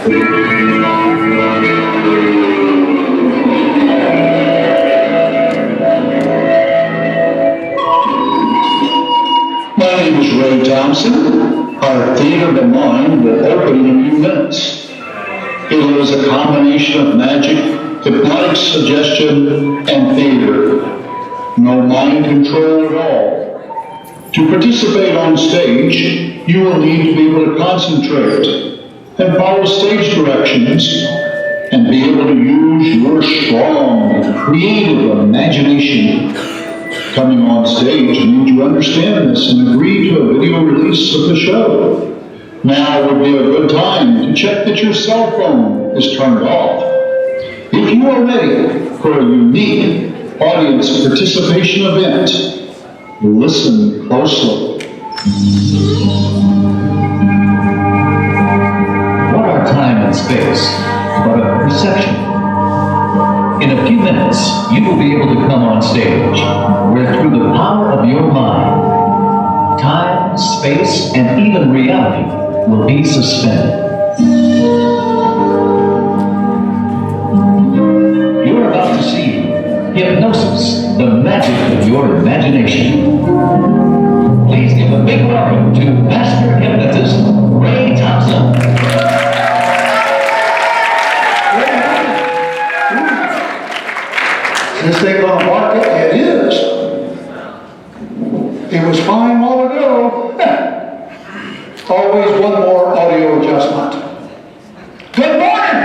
My name is Ray Thompson. Our Theater of the Mind will open in a few minutes. It is a combination of magic, hypnotic suggestion, and theater. No mind control at all. To participate on stage, you will need to be able to concentrate and follow stage directions and be able to use your strong, creative imagination. Coming on stage means you understand this and agree to a video release of the show. Now would be a good time to check that your cell phone is turned off. If you are ready for a unique audience participation event, listen closely. What are time and space but a perception? In a few minutes, you will be able to come on stage, where through the power of your mind, time, space, and even reality will be suspended. You're about to see hypnosis, the magic of your imagination. Please give a big welcome to Master Hypnotist Ray Thompson. This thing gonna bark it? It is. It was fine a while ago. Always one more audio adjustment. Good morning!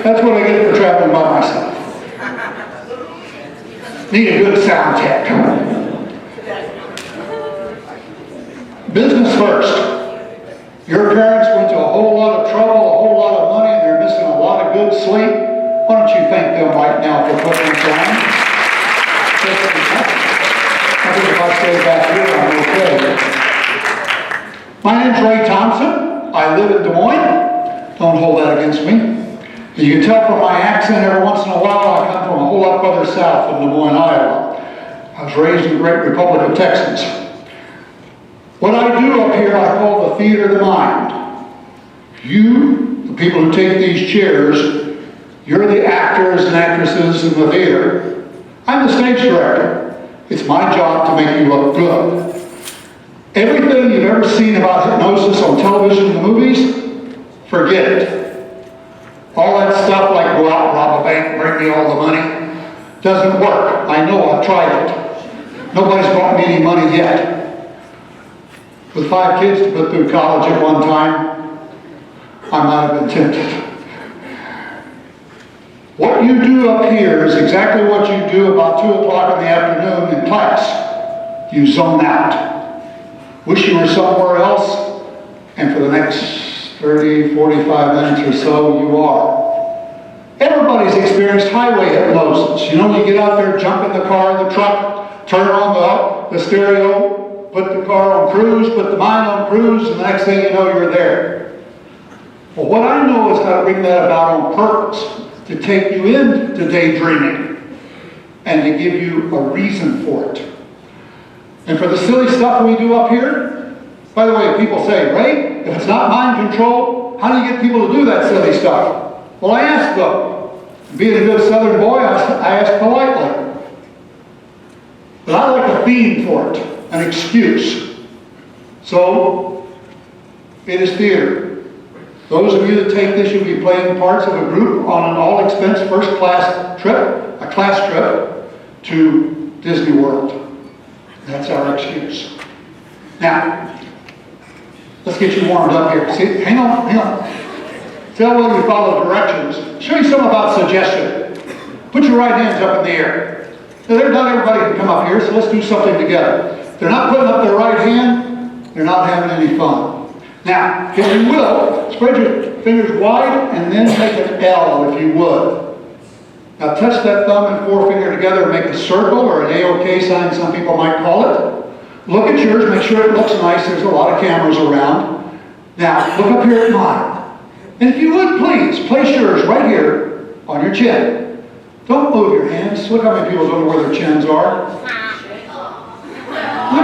That's what I get for traveling by myself. Need a good sound check. Business first. Your parents went to a whole lot of trouble, a whole lot of money, and they're missing a lot of good sleep. Why don't you thank them right now for putting it down? I think if I stay back here, I'm okay. My name's Ray Thompson. I live in Des Moines. Don't hold that against me. You can tell from my accent every once in a while I come from a whole lot further south than Des Moines, Iowa. I was raised in the great Republic of Texas. What I do up here I call the theater of the mind. You, the people who take these chairs, you're the actors and actresses in the theater. I'm the stage director. It's my job to make you look good. Everything you've ever seen about hypnosis on television and the movies, forget it. All that stuff like go out and rob a bank and bring me all the money doesn't work. I know, I've tried it. Nobody's brought me any money yet. With 5 kids to put through college at one time, I might have been tempted. What you do up here is exactly what you do about 2 o'clock in the afternoon in class. You zone out. Wish you were somewhere else, and for the next 30, 45 minutes or so, you are. Everybody's experienced highway hypnosis. You know, you get out there, jump in the car, the truck, turn on the stereo, put the car on cruise, put the mind on cruise, and the next thing you know, you're there. Well, what I know is how to bring that about on purpose, to take you into daydreaming, and to give you a reason for it. And for the silly stuff we do up here, by the way, people say, Ray, if it's not mind control, how do you get people to do that silly stuff? Well, I ask them. Being a good Southern boy, I ask politely. But I like a theme for it, an excuse. So, it is theater. Those of you that take this, you'll be playing parts of a group on an all-expense first-class trip, a class trip, to Disney World. That's our excuse. Now, let's get you warmed up here. See, hang on. Tell whether you follow directions. Show you something about suggestion. Put your right hands up in the air. Now, not everybody can come up here, so let's do something together. If they're not putting up their right hand, they're not having any fun. Now, if you will, spread your fingers wide and then make an L, if you would. Now touch that thumb and forefinger together and make a circle, or an A-OK sign, some people might call it. Look at yours, make sure it looks nice. There's a lot of cameras around. Now, look up here at mine. And if you would, please, place yours right here on your chin. Don't move your hands. Look how many people don't know where their chins are. Look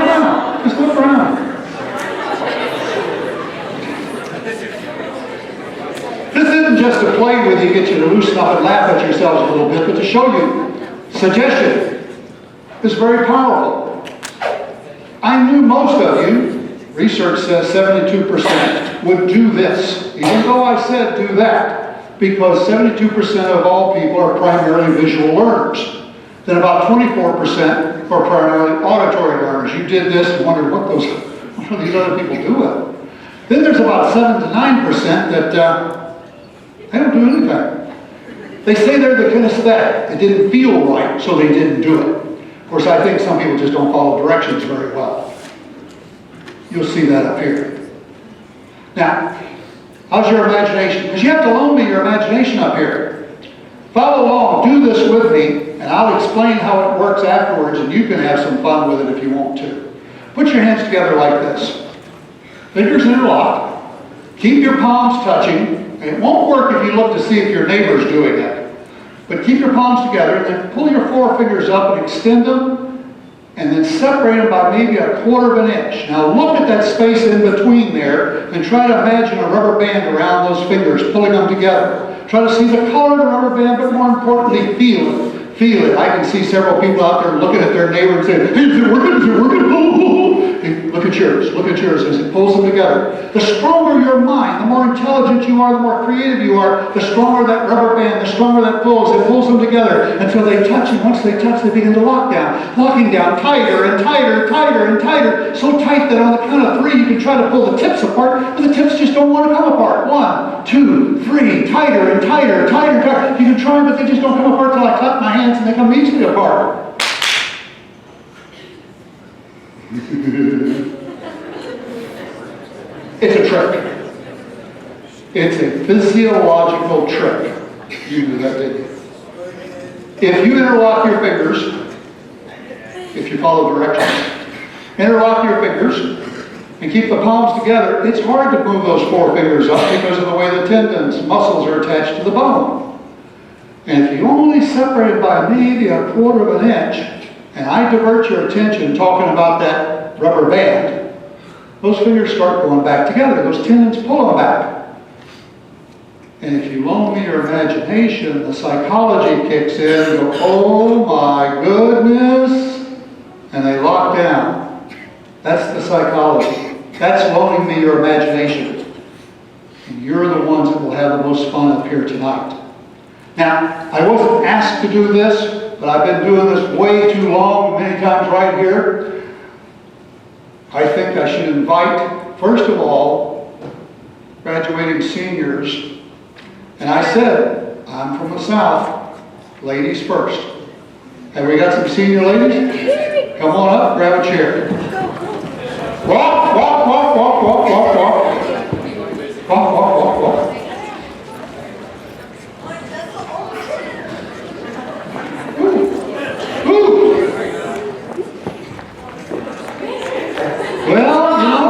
around. Just look around. This isn't just to play with you, get you to loosen up and laugh at yourselves a little bit, but to show you suggestion is very powerful. I knew most of you, research says 72% would do this, even though I said do that, because 72% of all people are primarily visual learners. Then about 24% are primarily auditory learners. You did this and wondered what are these other people doing? Then there's about 7 to 9% that they don't do anything. They say they're the kinesthetic. It didn't feel right, so they didn't do it. Of course, I think some people just don't follow directions very well. You'll see that up here. Now, how's your imagination? Because you have to loan me your imagination up here. Follow along, do this with me, and I'll explain how it works afterwards, and you can have some fun with it if you want to. Put your hands together like this. Fingers interlock. Keep your palms touching. And it won't work if you look to see if your neighbor's doing it. But keep your palms together, and then pull your forefingers up and extend them, and then separate them by maybe 1/4 of an inch. Now look at that space in between there, and try to imagine a rubber band around those fingers, pulling them together. Try to see the color of the rubber band, but more importantly, feel it. Feel it. I can see several people out there looking at their neighbor and saying, hey, is it working? Is it working? Hey, look at yours. Look at yours as it pulls them together. The stronger your mind, the more intelligent you are, the more creative you are, the stronger that rubber band, the stronger that pulls. It pulls them together until they touch, and once they touch, they begin to lock down. Locking down tighter and tighter, tighter and tighter. So tight that on the count of 3, you can try to pull the tips apart, but the tips just don't want to come apart. 1, 2, 3, tighter and tighter, tighter and tighter. You can try, but they just don't come apart until I clap my hands and they come easily apart. It's a trick. It's a physiological trick. You knew that, didn't you? If you interlock your fingers, if you follow directions, interlock your fingers and keep the palms together, it's hard to move those 4 fingers up because of the way the tendons, muscles are attached to the bone. And if you only separate it by maybe 1/4 of an inch, and I divert your attention talking about that rubber band, those fingers start going back together. Those tendons pull them back. And if you loan me your imagination, the psychology kicks in, go, oh my goodness, and they lock down. That's the psychology. That's loaning me your imagination. And you're the ones that will have the most fun up here tonight. Now, I wasn't asked to do this, but I've been doing this way too long, many times right here. I think I should invite, first of all, graduating seniors. And I said, I'm from the South, ladies first. Have we got some senior ladies? Come on up, grab a chair. Walk, walk, walk, walk, walk, walk, walk. Walk, walk, walk, walk. Well, you know,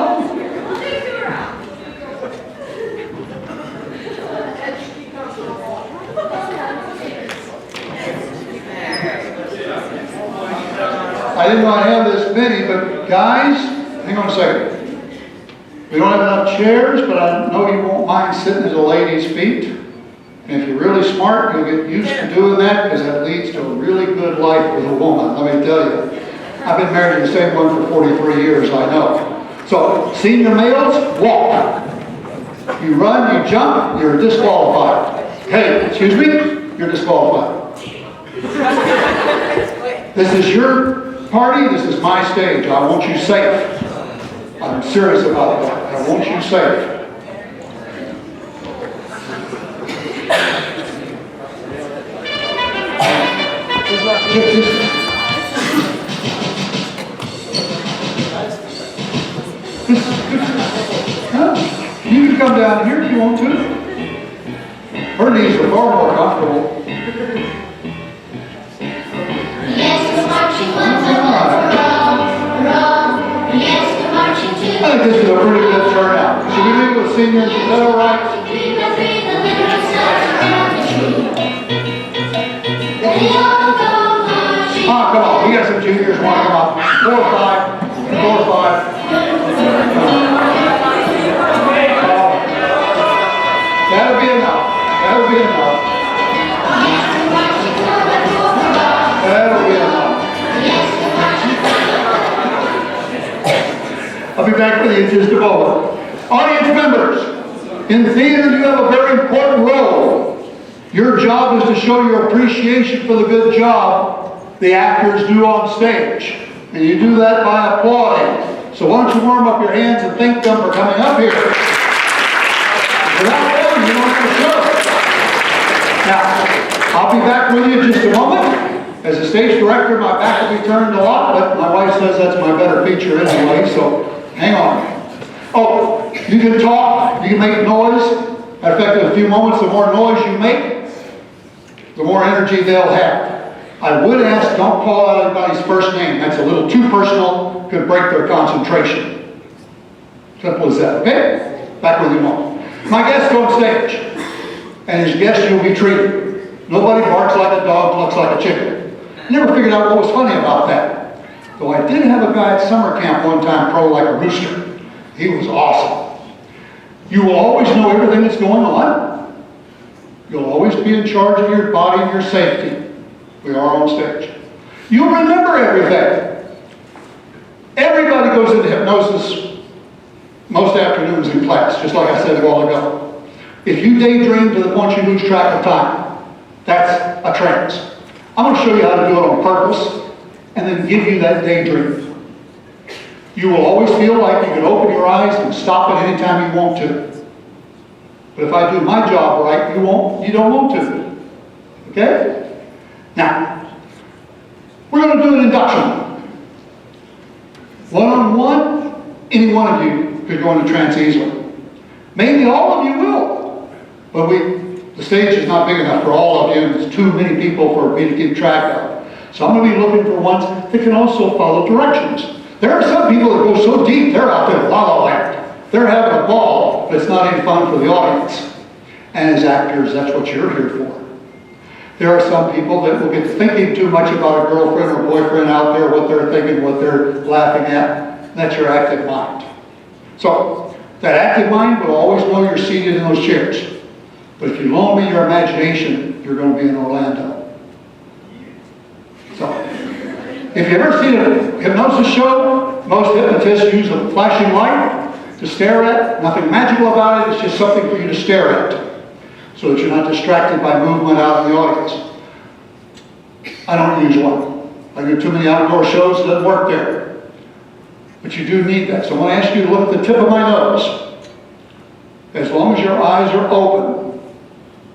I didn't know I'd have this many, but guys, hang on a second. We don't have enough chairs, but I know you won't mind sitting at a lady's feet. And if you're really smart, you'll get used to doing that because that leads to a really good life with a woman, let me tell you. I've been married to the same one for 43 years, I know. So, senior males, walk. You run, you jump, you're disqualified. Hey, excuse me, you're disqualified. This is your party, this is my stage. I want you safe. I'm serious about that. I want you safe. You can come down here if you want to. Her knees are far more comfortable. Yes, we're marching one Yes, we're marching two. I think this is a pretty good turnout. Should we leave with seniors? Is that all right? The little stars around the tree. some juniors want to come up. 4 or 5. 4 or 5. That'll be enough. That'll be enough. That'll be enough. I'll be back with you in just a moment. Audience members, in theater you have a very important role. Your job is to show your appreciation for the good job the actors do on stage. And you do that by applauding. So why don't you warm up your hands and thank them for coming up here. Without them, you don't have a show. Now, I'll be back with you in just a moment. As a stage director, my back will be turned a lot, but my wife says that's my better feature anyway, so hang on. Oh, you can talk, you can make noise. Matter of fact, in a few moments, the more noise you make, the more energy they'll have. I would ask, don't call out anybody's first name. That's a little too personal, could break their concentration. Simple as that, okay? Back with you in a moment. My guest on stage, and as guest you'll be treated. Nobody barks like a dog, looks like a chicken. Never figured out what was funny about that. Though I did have a guy at summer camp one time crow like a rooster. He was awesome. You will always know everything that's going on. You'll always be in charge of your body and your safety. We are on stage. You'll remember everything. Everybody goes into hypnosis most afternoons in class, just like I said a while ago. If you daydream to the point you lose track of time, that's a trance. I'm going to show you how to do it on purpose and then give you that daydream. You will always feel like you can open your eyes and stop at any time you want to. But if I do my job right, you don't want to. Okay? Now, we're going to do an induction. One-on-one, any one of you could go into trance easily. Maybe all of you will. But the stage is not big enough for all of you, and there's too many people for me to keep track of. So I'm going to be looking for ones that can also follow directions. There are some people that go so deep, they're out there la la land. They're having a ball, but it's not any fun for the audience. And as actors, that's what you're here for. There are some people that will get thinking too much about a girlfriend or boyfriend out there, what they're thinking, what they're laughing at. That's your active mind. So, that active mind will always know you're seated in those chairs. But if you loan me your imagination, you're going to be in Orlando. So, if you've ever seen a hypnosis show, most hypnotists use a flashing light to stare at. Nothing magical about it, it's just something for you to stare at, so that you're not distracted by movement out in the audience. I don't use one. I do too many outdoor shows, it doesn't work there. But you do need that. So I'm going to ask you to look at the tip of my nose. As long as your eyes are open,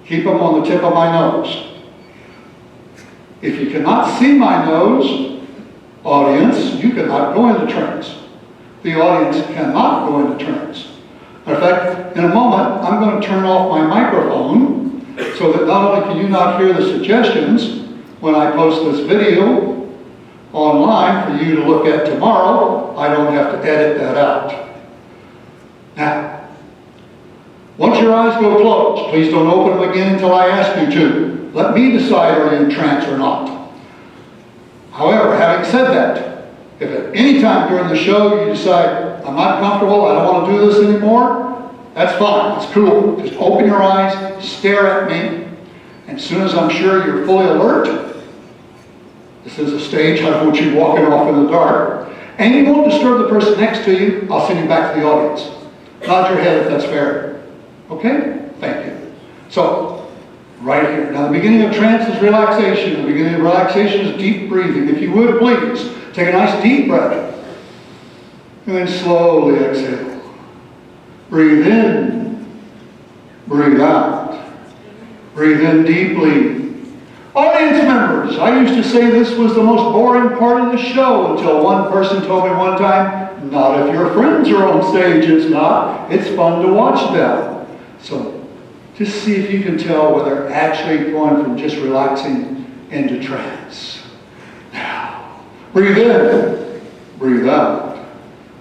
keep them on the tip of my nose. If you cannot see my nose, audience, you cannot go into trance. The audience cannot go into trance. In fact, in a moment, I'm going to turn off my microphone so that not only can you not hear the suggestions when I post this video online for you to look at tomorrow, I don't have to edit that out. Now, once your eyes go closed, please don't open them again until I ask you to. Let me decide are you in trance or not. However, having said that, if at any time during the show you decide, I'm not comfortable, I don't want to do this anymore, that's fine, it's cool. Just open your eyes, stare at me, and as soon as I'm sure you're fully alert, this is a stage, I don't want you walking off in the dark, and you won't disturb the person next to you, I'll send you back to the audience. Nod your head if that's fair. Okay? Thank you. So, right here. Now, the beginning of trance is relaxation. The beginning of relaxation is deep breathing. If you would, please, take a nice deep breath. And then slowly exhale. Breathe in. Breathe out. Breathe in deeply. Audience members, I used to say this was the most boring part of the show until one person told me one time, not if your friends are on stage, it's not. It's fun to watch them. So, just see if you can tell whether they're actually going from just relaxing into trance. Now, breathe in, breathe out,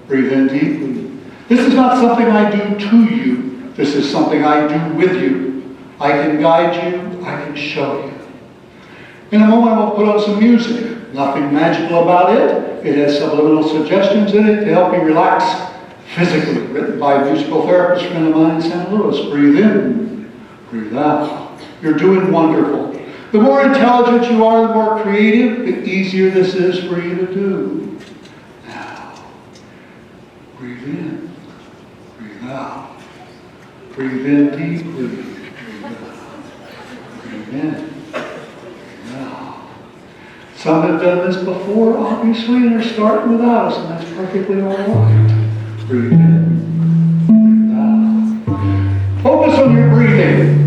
breathe in deeply. This is not something I do to you. This is something I do with you. I can guide you, I can show you. In a moment, I'm going to put on some music. Nothing magical about it. It has subliminal suggestions in it to help you relax physically. Written by a musical therapist friend of mine in St. Louis. Breathe in, breathe out. You're doing wonderful. The more intelligent you are, the more creative, the easier this is for you to do. Now, breathe in, breathe out. Breathe in deeply, breathe out. Breathe in, breathe out. Some have done this before, obviously, and are starting without us, and that's perfectly all right. Breathe in, breathe out. Focus on your breathing.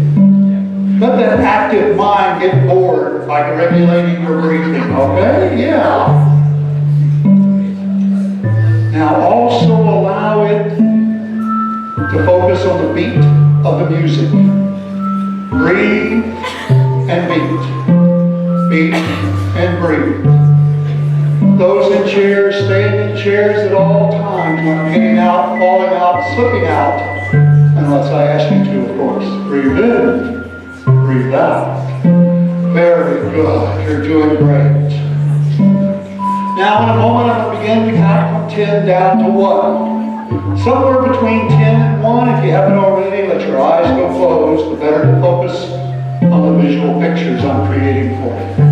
Let that active mind get bored by regulating your breathing, okay? Yeah. Now also allow it to focus on the beat of the music. Breathe and beat. Beat and breathe. Those in chairs, staying in chairs at all times, not getting out, falling out, slipping out. Unless I ask you to, of course. Breathe in. Breathe out. Very good. You're doing great. Now in a moment I'm going to begin to count from 10 down to 1. Somewhere between 10 and 1, if you haven't already, let your eyes go closed. The better to focus on the visual pictures I'm creating for you.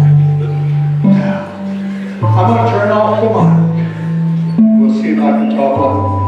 Now, I'm going to turn off the mic. We'll see if I can talk on.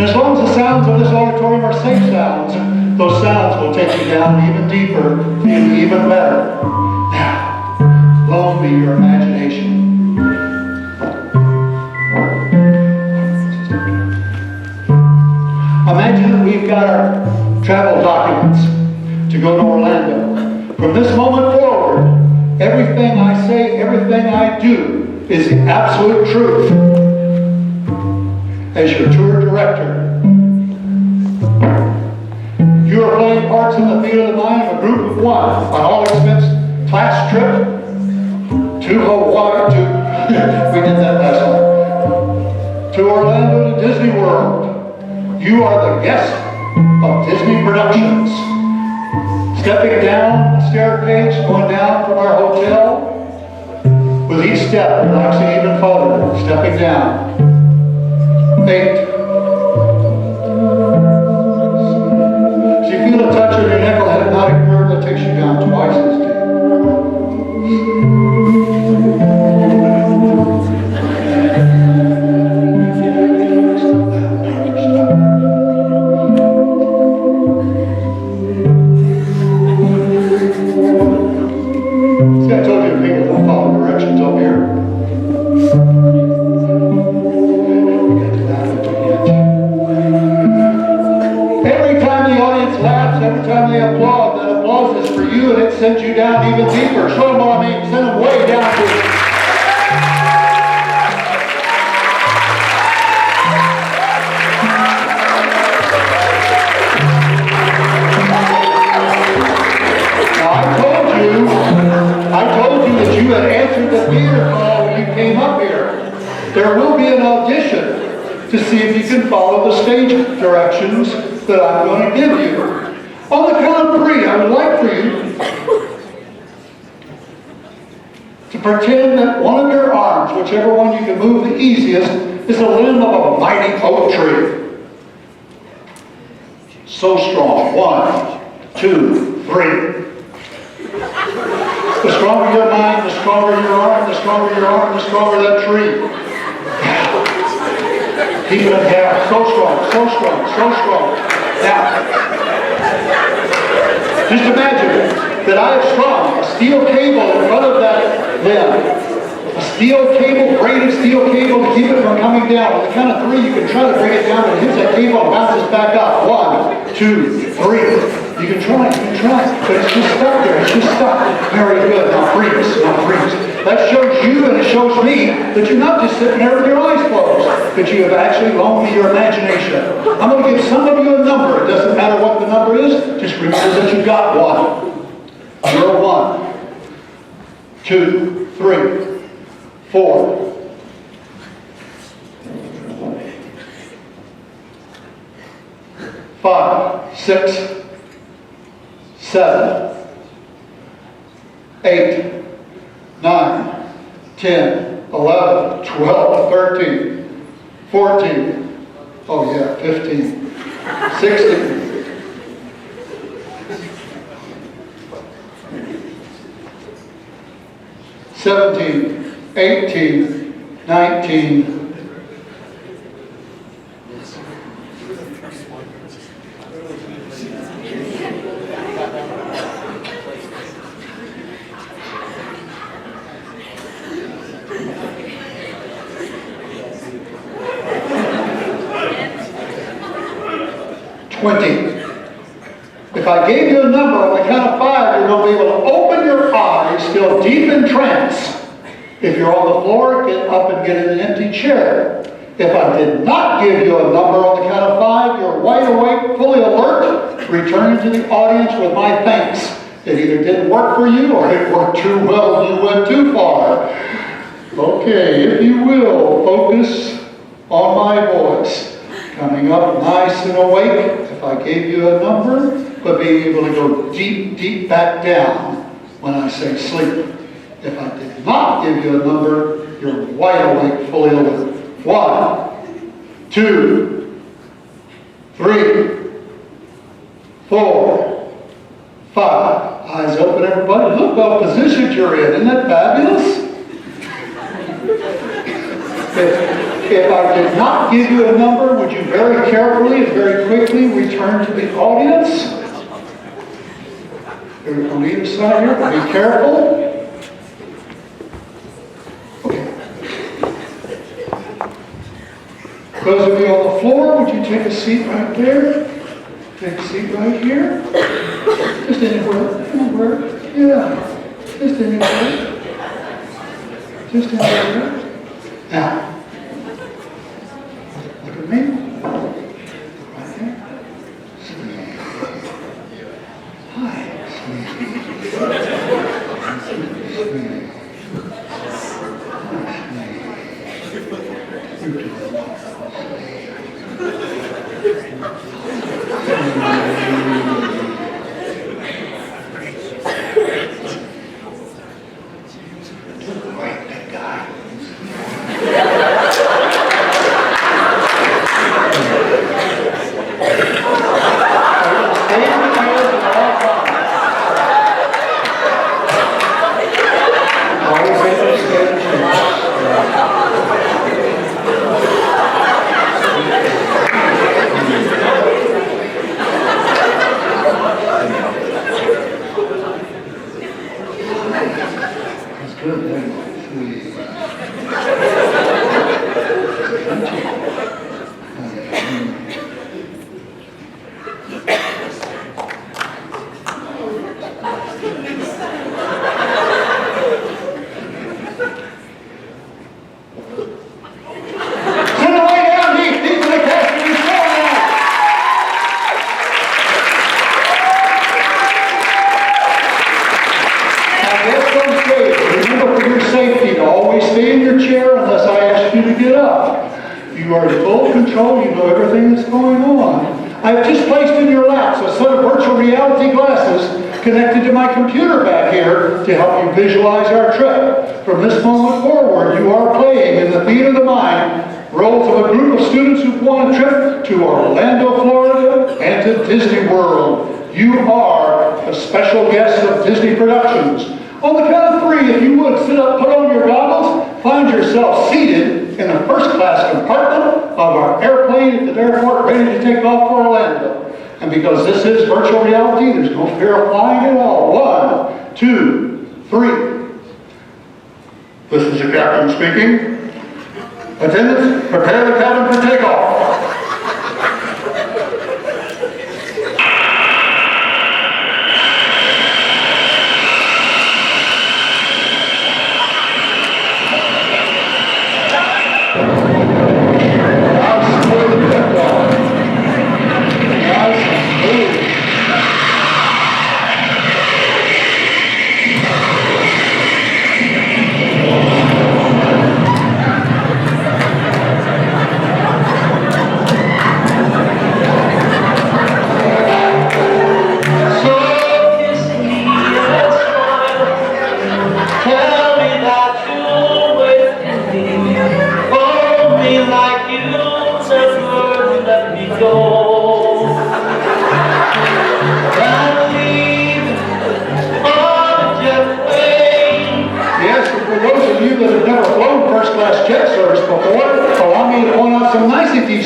And as long as the sounds of this auditorium are safe sounds, those sounds will take you down even deeper, feel even better. Now, loan me your imagination. Imagine that we've got our travel documents to go to Orlando. From this moment forward, everything I say, everything I do is the absolute truth. As your tour director, you are playing parts in the theater of the mind of a group of 1 on all expense class trip to Hawaii, we did that last time, to Orlando to Disney World. You are the guest of Disney Productions. Stepping down the staircase, going down from our hotel, with each step relaxing even further, stepping down. 8. So you feel a touch on your neck, a hypnotic nerve that takes you down twice as deep. See, I told you to people don't follow directions up here. Every time they applaud, that applause is for you and it sends you down even deeper. Show them what I mean, send them way down deep. Now I told you that you theater call when you came up here. There will be an audition to see if you can follow the stage directions that I'm going to give you. On the count of 3, I would like for you to pretend that one of your arms, whichever one you can move the easiest, is a limb of a mighty oak tree. So strong. 1, 2, 3. The stronger your mind, the stronger your arm, the stronger your arm, the stronger that tree. Keep it down. So strong, so strong, so strong. Now, just imagine that I have strung a steel cable in front of that limb. A steel cable, braided steel cable to keep it from coming down. On the count of 3, you can try to bring it down, but it hits that cable and bounces back up. 1, 2, 3. You can try, but it's just stuck there. It's just stuck. Very good. Now freeze, now freeze. That shows you and it shows me that you're not just sitting there with your eyes closed, that you have actually loaned me your imagination. I'm going to give some of you a number. It doesn't matter what the number is. Just remember that you got 1. Number 1, 2, 3, 4. 5, 6, 7, 8, 9, 10, 11, 12, 13, 14, oh yeah, 15, 16, 17, 18, 19, 20. If I gave you a number on the count of 5, you're going to be able to open your eyes, still deep in trance. If you're on the floor, get up and get in an empty chair. If I did not give you a number on the count of 5, you're wide awake, fully alert, returning to the audience with my thanks. It either didn't work for you or it worked too well and you went too far. Okay, if you will, focus on my voice. Coming up nice and awake, if I gave you a number, but being able to go deep, deep back down when I say sleep. If I did not give you a number, you're wide awake, fully alert. 1, 2, 3, 4, 5. Eyes open, everybody. Look what position you're in. Isn't that fabulous? If I did not give you a number, would you very carefully and very quickly return to the audience? On either side here, be careful. Okay. Those of you on the floor, would you take a seat right there? Take a seat right here. Just anywhere. Yeah. Just anywhere. Just anywhere. Now. Look at me. Right there. Sleep. Hi. Sleep. Sleep. You do. Right, that guy. Remember, for your safety, to always stay in your chair unless I ask you to get up. You are in full control. You know everything that's going on. I've just placed in your laps a set of virtual reality glasses connected to my computer back here to help you visualize our trip. From this moment forward, you are playing in the theater of the mind roles of a group of students who've won a trip to Orlando, Florida, and to Disney World. You are a special guest of Disney Productions. On the count of 3, if you would, sit up, put on your goggles, find yourself seated in the first class compartment of our airplane at the airport ready to take off for Orlando. And because this is virtual reality, there's no fear of flying at all. 1, 2, 3. This is the captain speaking. Attendants, prepare the cabin for takeoff.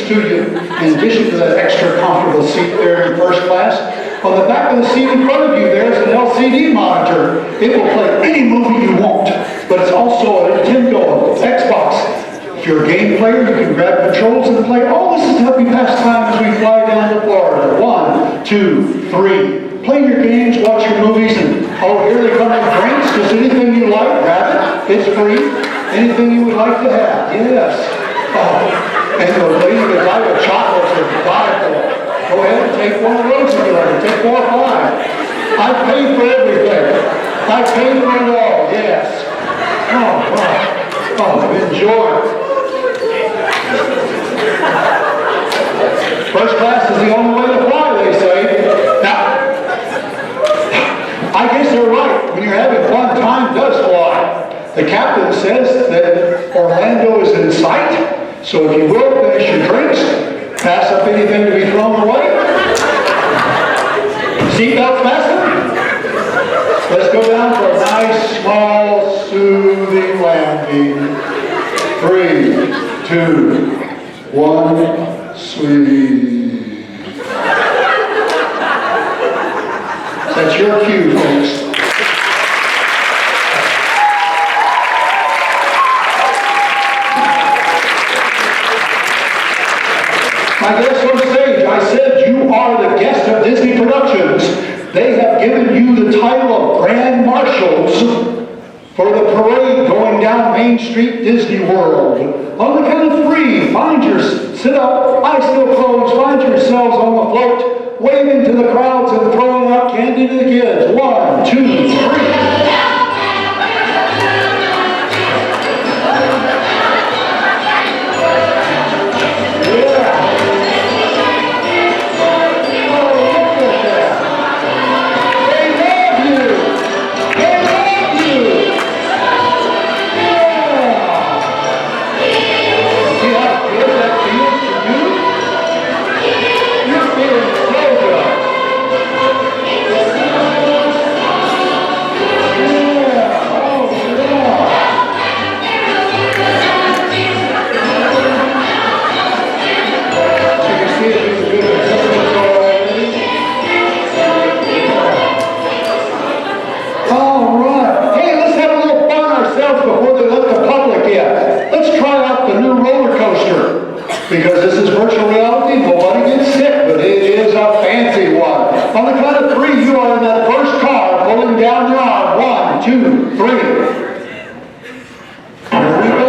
To you, in addition to that extra comfortable seat there in first class, on the back of the seat in front of you there's an LCD monitor. It will play any movie you want, but it's also a Nintendo, Xbox. If you're a game player, you can grab controls and play. All this is to help you pass time as we fly down to Florida. 1, 2, 3. Play your games, watch your movies, and oh, here they come with drinks. Just anything you like, grab it. It's free. Anything you would like to have. Yes. Oh. And the lady that got your chocolates are diet. Go ahead and take one of those if you like. Take 4 or 5. I paid for everything. I paid for it all, yes. Oh, wow. Oh, enjoy. First class is the only way to fly, they say. Now, I guess they're right. When you're having fun, time does fly. The captain says that Orlando is in sight. So if you will, finish your drinks, pass up anything to be thrown away. Seatbelt fastened. Let's go down for a nice, small, soothing landing. 3, 2, 1, sweet. That's your cue, folks. My guest on stage, I said you are the guest of Disney Productions. They have given you the title of Grand Marshals for the parade going down Main Street, Disney World. On the count of 3, sit up, eyes still closed, find yourselves on the float, waving to the crowds and throwing out candy to the kids. 1, 2, 3. Because this is virtual reality, nobody gets sick, but it is a fancy one. On the count of 3, you are in that first car pulling down your arm. 1, 2, 3. Here we go.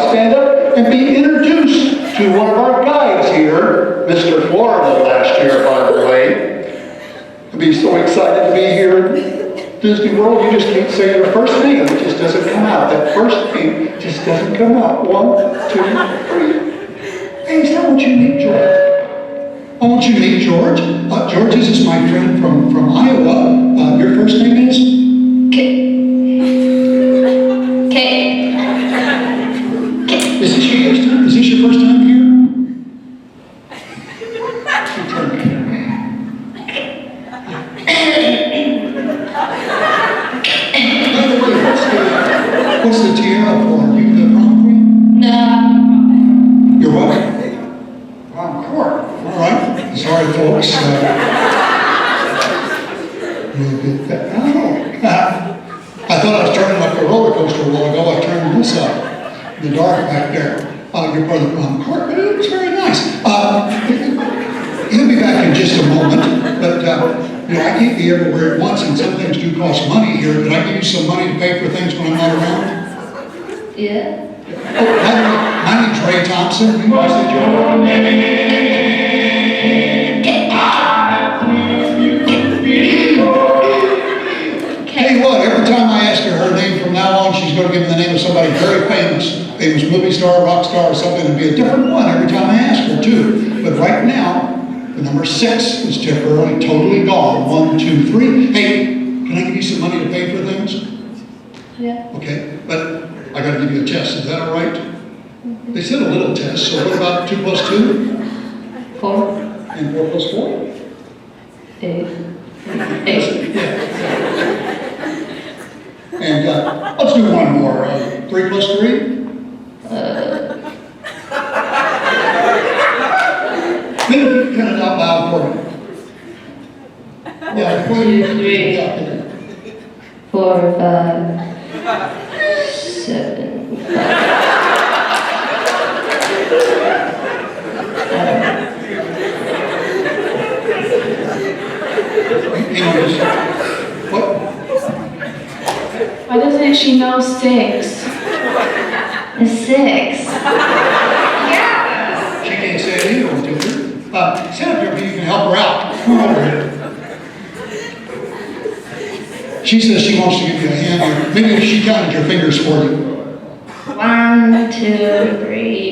stand up and be introduced to one of our guides here, Mr. Florida last year, by the way. I'd be so excited to be here in Disney World. You just can't say your first name. It just doesn't come out. That first name just doesn't come out. 1, 2, 3. Hey, I want you to meet George. I want you to meet George. George, this is my friend from Iowa. Your first name is? Kate. Is this your first time? Is this your first time here? By the way, what's the tiara for? You the prom queen? No. You're what? Prom court. All right. Sorry, folks. You'll get that. I thought I was turning like a roller coaster a while ago. I turned this up in the dark back there. You're part of the prom court, but it was very nice. He'll be back in just a moment, but you know, I can't be everywhere at once, and some things do cost money here. Could I give you some money to pay for things when I'm not around? Yeah. Oh, by the way, my name's Ray Thompson. You guys said your name. Tell you what, every time I ask her name from now on, she's going to give me the name of somebody very famous movie star, rock star, or something. It'll be a different one every time I ask her, too. But right now, the number 6 is temporarily totally gone. 1, 2, 3. Hey, can I give you some money to pay for things? Yeah. Okay, but I got to give you a test. Is that all right? They said a little test, so what about 2 plus 2? 4. And 4 plus 4? 8. 8. And let's do one more. 3 plus 3? Maybe cut it out loud for me. Yeah, 2, 3. Yeah. 4, 5, 7, 5. What? Why doesn't she know 6? It's 6. She can't say it either, do you? Stand up here if you can help her out. Come over here. She says she wants to give you a hand here. Maybe if she counted your fingers for you. 1, 2, 3,